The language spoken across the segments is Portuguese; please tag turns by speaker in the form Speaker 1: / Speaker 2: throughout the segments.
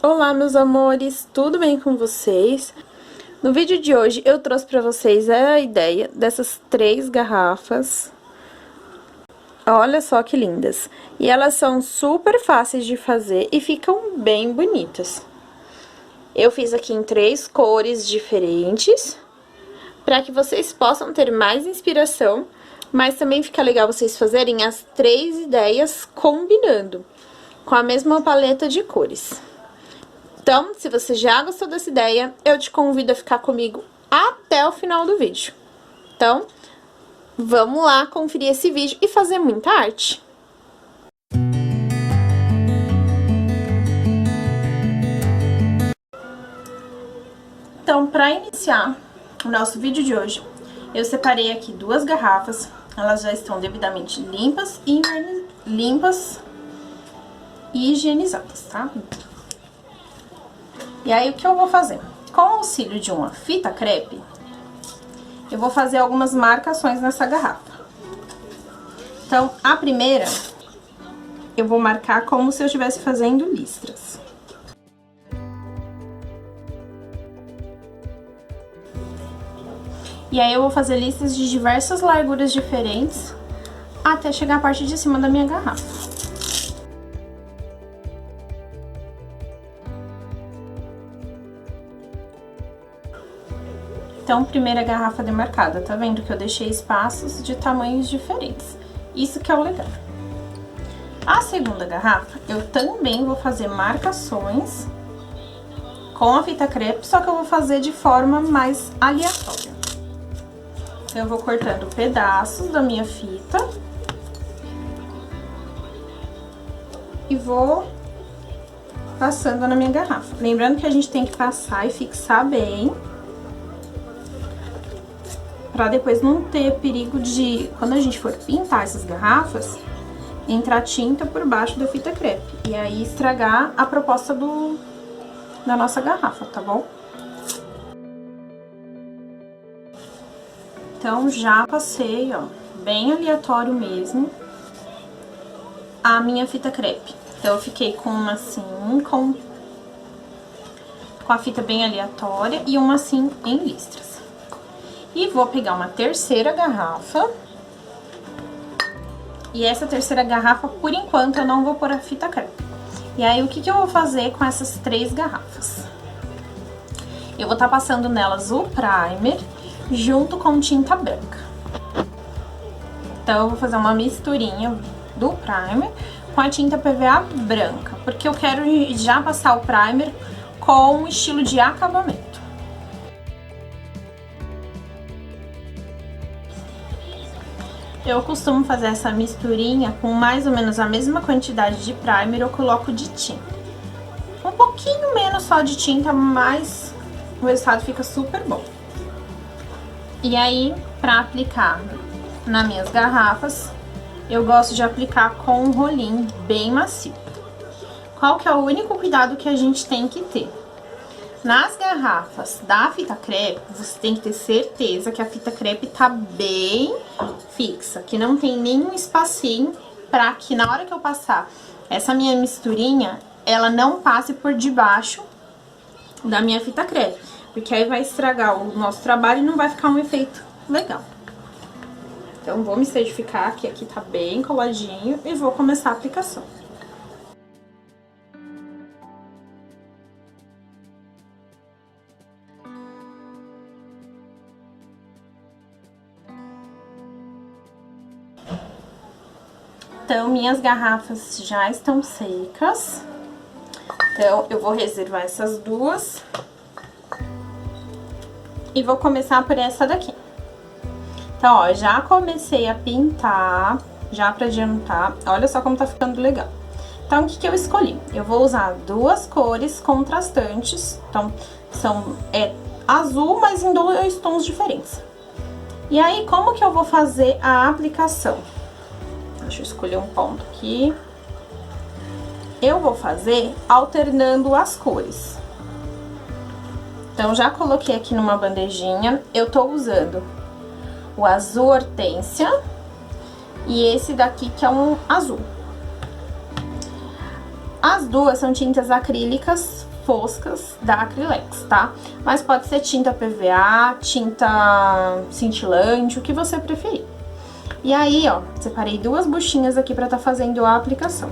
Speaker 1: Olá, meus amores, tudo bem com vocês? No vídeo de hoje eu trouxe pra vocês a ideia dessas 3 garrafas. Olha só que lindas. E elas são super fáceis de fazer e ficam bem bonitas. Eu fiz aqui em 3 cores diferentes, para que vocês possam ter mais inspiração, mas também fica legal vocês fazerem as 3 ideias combinando, com a mesma paleta de cores. Então, se você já gostou dessa ideia, eu te convido a ficar comigo até o final do vídeo. Então, vamos lá conferir esse vídeo e fazer muita arte. Então, para iniciar o nosso vídeo de hoje, eu separei aqui 2 garrafas. Elas já estão devidamente limpas e higienizadas, tá? E aí, o que eu vou fazer? Com o auxílio de uma fita crepe, eu vou fazer algumas marcações nessa garrafa. Então, a primeira, eu vou marcar como se eu estivesse fazendo listras. E aí, eu vou fazer listras de diversas larguras diferentes, até chegar a parte de cima da minha garrafa. Então, primeira garrafa demarcada, tá vendo que eu deixei espaços de tamanhos diferentes? Isso que é o legal. A segunda garrafa, eu também vou fazer marcações com a fita crepe, só que eu vou fazer de forma mais aleatória. Então, eu vou cortando pedaços da minha fita e vou passando na minha garrafa. Lembrando que a gente tem que passar e fixar bem, pra depois não ter perigo de, quando a gente for pintar essas garrafas, entrar tinta por baixo da fita crepe. E aí estragar a proposta da nossa garrafa, tá bom? Então, já passei, ó, bem aleatório mesmo, a minha fita crepe. Então, eu fiquei com uma assim, com a fita bem aleatória e uma assim em listras. E vou pegar uma terceira garrafa. E essa terceira garrafa, por enquanto, eu não vou pôr a fita crepe. E aí, o que eu vou fazer com essas 3 garrafas? Eu vou estar passando nelas o primer junto com tinta branca. Então, eu vou fazer uma misturinha do primer com a tinta PVA branca, porque eu quero já passar o primer com o estilo de acabamento. Eu costumo fazer essa misturinha com mais ou menos a mesma quantidade de primer, eu coloco de tinta. Um pouquinho menos só de tinta, mas o resultado fica super bom. E aí, pra aplicar nas minhas garrafas, eu gosto de aplicar com um rolinho bem macio. Qual que é o único cuidado que a gente tem que ter? Nas garrafas da fita crepe, você tem que ter certeza que a fita crepe tá bem fixa, que não tem nenhum espacinho, pra que na hora que eu passar essa minha misturinha, ela não passe por debaixo da minha fita crepe, porque aí vai estragar o nosso trabalho e não vai ficar um efeito legal. Então, vou me certificar que aqui tá bem coladinho e vou começar a aplicação. Então, minhas garrafas já estão secas. Então, eu vou reservar essas 2. E vou começar por essa daqui. Então, ó, já comecei a pintar, já pra adiantar. Olha só como tá ficando legal. Então, o que eu escolhi? Eu vou usar 2 cores contrastantes. Então, são azul, mas em 2 tons diferentes. E aí, como que eu vou fazer a aplicação? Deixa eu escolher um ponto aqui. Eu vou fazer alternando as cores. Então, já coloquei aqui numa bandejinha. Eu tô usando o azul hortênsia e esse daqui que é um azul. As duas são tintas acrílicas foscas da Acrylex, tá? Mas pode ser tinta PVA, tinta cintilante, o que você preferir. E aí, ó, separei duas buchinhas aqui pra tá fazendo a aplicação.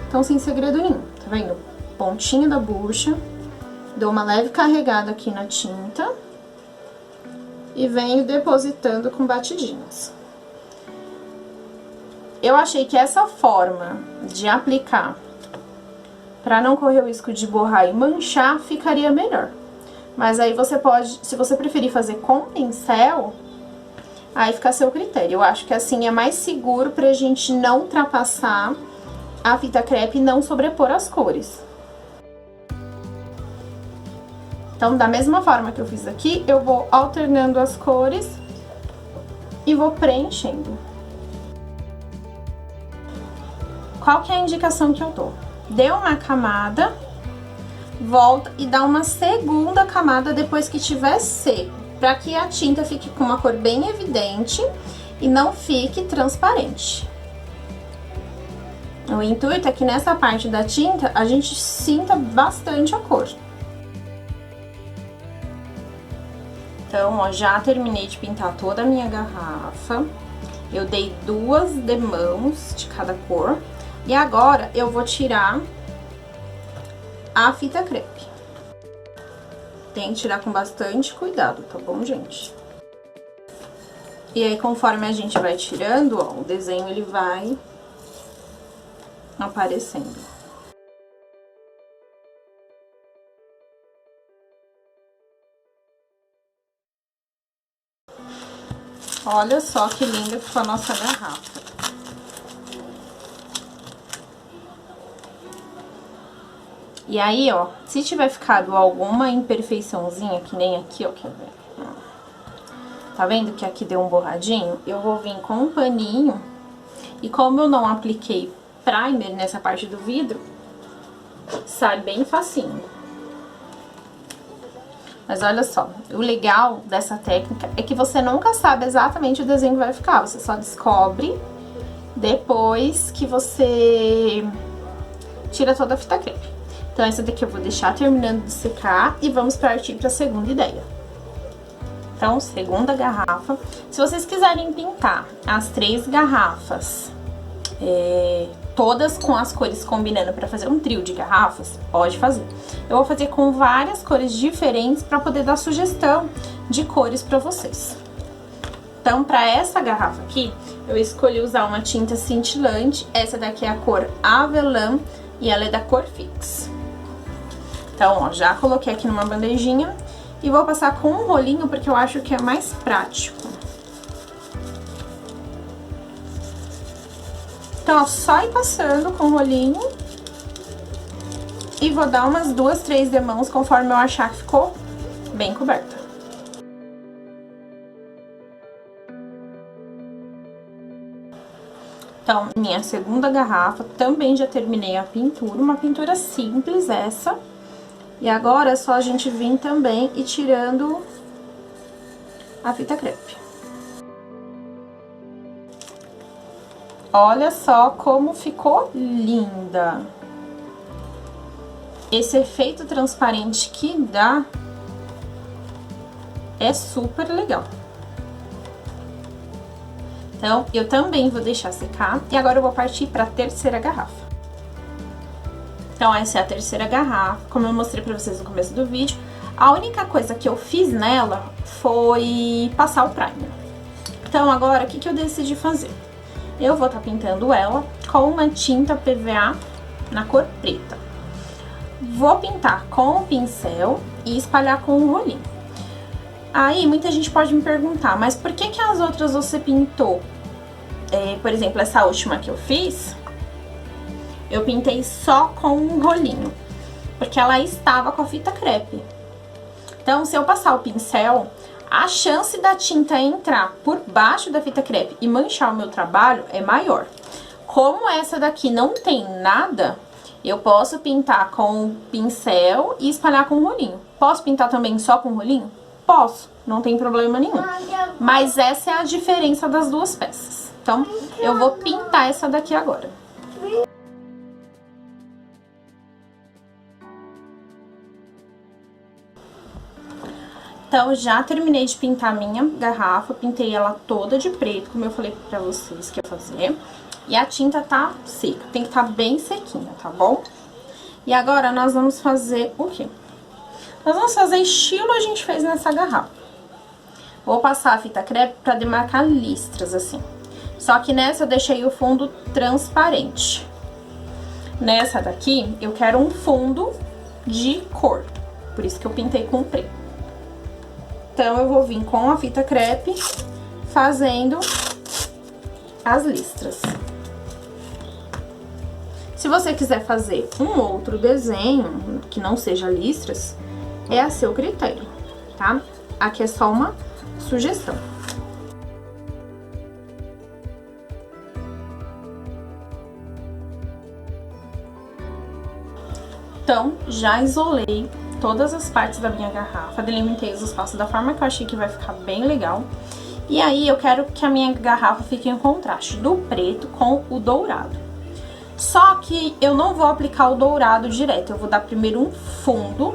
Speaker 1: Então, sem segredo nenhum, tá vendo? Pontinha da bucha, dou uma leve carregada aqui na tinta e venho depositando com batidinhas. Eu achei que essa forma de aplicar, pra não correr o risco de borrar e manchar, ficaria melhor. Mas aí você pode, se você preferir fazer com pincel, aí fica a seu critério. Eu acho que assim é mais seguro pra gente não ultrapassar a fita crepe e não sobrepor as cores. Então, da mesma forma que eu fiz aqui, eu vou alternando as cores e vou preenchendo. Qual que é a indicação que eu dou? Deu uma camada, volta e dá uma segunda camada depois que tiver seco, para que a tinta fique com uma cor bem evidente e não fique transparente. O intuito é que nessa parte da tinta a gente sinta bastante a cor. Então, ó, já terminei de pintar toda a minha garrafa. Eu dei 2 demãos de cada cor. E agora, eu vou tirar a fita crepe. Tem que tirar com bastante cuidado, tá bom, gente? E aí, conforme a gente vai tirando, ó, o desenho ele vai aparecendo. Olha só que linda que ficou a nossa garrafa. E aí, ó, se tiver ficado alguma imperfeiçãozinha, que nem aqui, ó, quer ver? Tá vendo que aqui deu um borradinho? Eu vou vir com um paninho, e como eu não apliquei primer nessa parte do vidro, sai bem facinho. Mas olha só, o legal dessa técnica é que você nunca sabe exatamente o desenho que vai ficar, você só descobre depois que você tira toda a fita crepe. Então, essa daqui eu vou deixar terminando de secar e vamos partir para a segunda ideia. Então, segunda garrafa. Se vocês quiserem pintar as 3 garrafas, todas com as cores combinando para fazer um trio de garrafas, pode fazer. Eu vou fazer com várias cores diferentes para poder dar sugestão de cores para vocês. Então, para essa garrafa aqui, eu escolhi usar uma tinta cintilante. Essa daqui é a cor Avelã e ela é da cor Fix. Então, ó, já coloquei aqui numa bandejinha e vou passar com um rolinho porque eu acho que é mais prático. Então, ó, só ir passando com o rolinho e vou dar umas 2, 3 demãos conforme eu achar que ficou bem coberta. Então, minha segunda garrafa, também já terminei a pintura, uma pintura simples essa. E agora é só a gente vir também e tirando a fita crepe. Olha só como ficou linda. Esse efeito transparente que dá é super legal. Então, eu também vou deixar secar e agora eu vou partir para a terceira garrafa. Então, essa é a terceira garrafa, como eu mostrei pra vocês no começo do vídeo. A única coisa que eu fiz nela foi passar o primer. Então, agora, o que que eu decidi fazer? Eu vou estar pintando ela com uma tinta PVA na cor preta. Vou pintar com o pincel e espalhar com o rolinho. Aí, muita gente pode me perguntar, mas por que que as outras você pintou? Por exemplo, essa última que eu fiz, eu pintei só com um rolinho, porque ela estava com a fita crepe. Então, se eu passar o pincel, a chance da tinta entrar por baixo da fita crepe e manchar o meu trabalho é maior. Como essa daqui não tem nada, eu posso pintar com o pincel e espalhar com o rolinho. Posso pintar também só com o rolinho? Posso, não tem problema nenhum. Mas essa é a diferença das duas peças. Então, eu vou pintar essa daqui agora. Então, já terminei de pintar a minha garrafa, pintei ela toda de preto, como eu falei pra vocês que ia fazer. E a tinta tá seca, tem que estar bem sequinha, tá bom? E agora, nós vamos fazer o quê? Nós vamos fazer estilo a gente fez nessa garrafa. Vou passar a fita crepe pra demarcar listras, assim. Só que nessa eu deixei o fundo transparente. Nessa daqui, eu quero um fundo de cor, por isso que eu pintei com preto. Então, eu vou vir com a fita crepe fazendo as listras. Se você quiser fazer um outro desenho, que não seja listras, é a seu critério, tá? Aqui é só uma sugestão. Então, já isolei todas as partes da minha garrafa, delimitei os espaços da forma que eu achei que vai ficar bem legal. E aí, eu quero que a minha garrafa fique em contraste do preto com o dourado. Só que eu não vou aplicar o dourado direto, eu vou dar primeiro um fundo,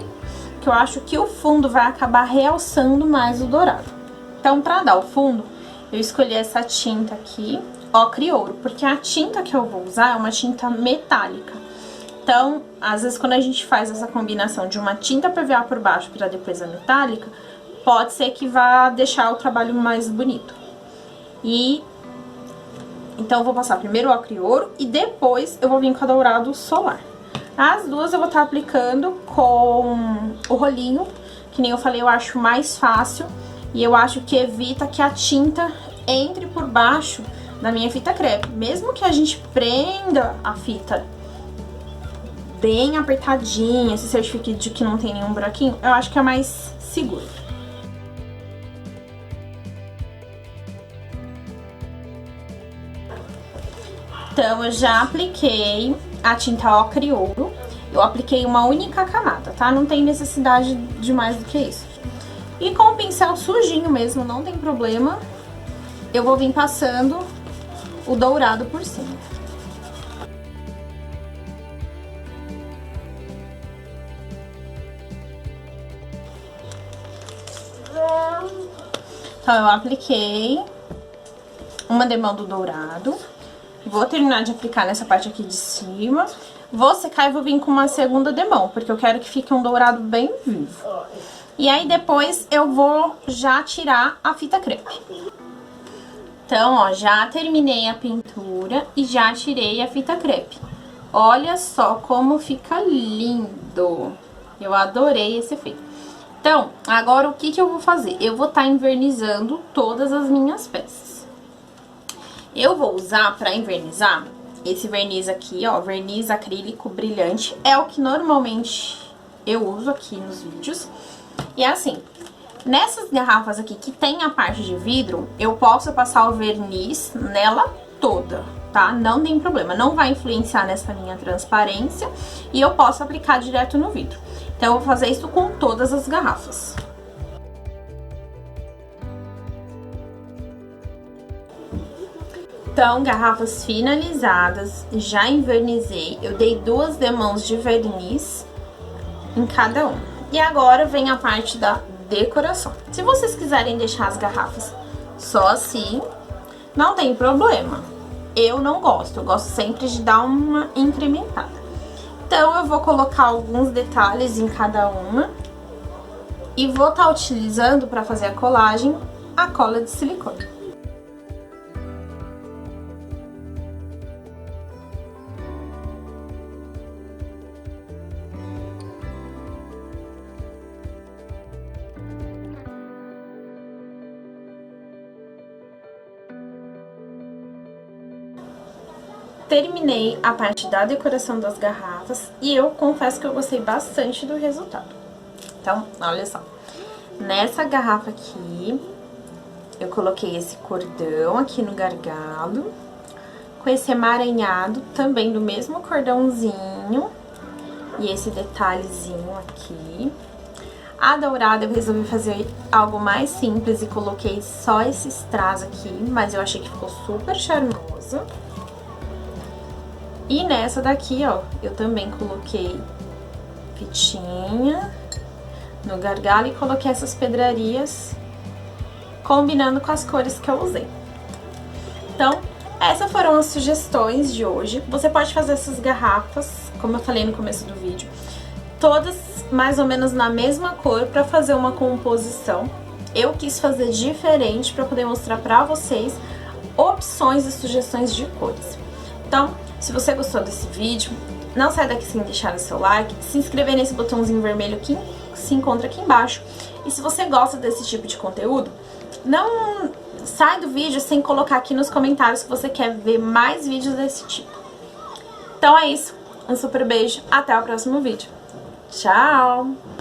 Speaker 1: que eu acho que o fundo vai acabar realçando mais o dourado. Então, pra dar o fundo, eu escolhi essa tinta aqui, ocre ouro, porque a tinta que eu vou usar é uma tinta metálica. Então, às vezes, quando a gente faz essa combinação de uma tinta PVA por baixo para depois a metálica, pode ser que vá deixar o trabalho mais bonito. Então, eu vou passar primeiro o ocre ouro e depois eu vou vir com a dourado solar. As duas eu vou estar aplicando com o rolinho, que nem eu falei, eu acho mais fácil. E eu acho que evita que a tinta entre por baixo da minha fita crepe. Mesmo que a gente prenda a fita bem apertadinha, se certifique de que não tem nenhum buraquinho, eu acho que é mais seguro. Então, eu já apliquei a tinta ocre ouro. Eu apliquei uma única camada, tá? Não tem necessidade de mais do que isso. E com o pincel sujinho mesmo, não tem problema, eu vou vir passando o dourado por cima. Então, eu apliquei uma demão do dourado. Vou terminar de aplicar nessa parte aqui de cima. Vou secar e vou vir com uma segunda demão, porque eu quero que fique um dourado bem vivo. E aí, depois, eu vou já tirar a fita crepe. Então, ó, já terminei a pintura e já tirei a fita crepe. Olha só como fica lindo. Eu adorei esse efeito. Então, agora o que eu vou fazer? Eu vou estar envernizando todas as minhas peças. Eu vou usar para envernizar esse verniz aqui, ó, verniz acrílico brilhante. É o que normalmente eu uso aqui nos vídeos. E assim, nessas garrafas aqui que tem a parte de vidro, eu posso passar o verniz nela toda, tá? Não tem problema, não vai influenciar nessa minha transparência e eu posso aplicar direto no vidro. Então, eu vou fazer isso com todas as garrafas. Então, garrafas finalizadas, já envernizei. Eu dei 2 demãos de verniz em cada uma. E agora vem a parte da decoração. Se vocês quiserem deixar as garrafas só assim, não tem problema. Eu não gosto, eu gosto sempre de dar uma incrementada. Então, eu vou colocar alguns detalhes em cada uma e vou estar utilizando para fazer a colagem a cola de silicone. Terminei a parte da decoração das garrafas e eu confesso que eu gostei bastante do resultado. Então, olha só. Nessa garrafa aqui, eu coloquei esse cordão aqui no gargalo, com esse emaranhado também do mesmo cordãozinho e esse detalhezinho aqui. A dourada eu resolvi fazer algo mais simples e coloquei só esses strass aqui, mas eu achei que ficou super charmoso. E nessa daqui, ó, eu também coloquei fitinha no gargalo e coloquei essas pedrarias combinando com as cores que eu usei. Então, essas foram as sugestões de hoje. Você pode fazer essas garrafas, como eu falei no começo do vídeo, todas mais ou menos na mesma cor para fazer uma composição. Eu quis fazer diferente para poder mostrar para vocês opções e sugestões de cores. Então, se você gostou desse vídeo, não sai daqui sem deixar o seu like, se inscrever nesse botãozinho vermelho que se encontra aqui embaixo. E se você gosta desse tipo de conteúdo, não sai do vídeo sem colocar aqui nos comentários que você quer ver mais vídeos desse tipo. Então é isso, um super beijo, até o próximo vídeo. Tchau!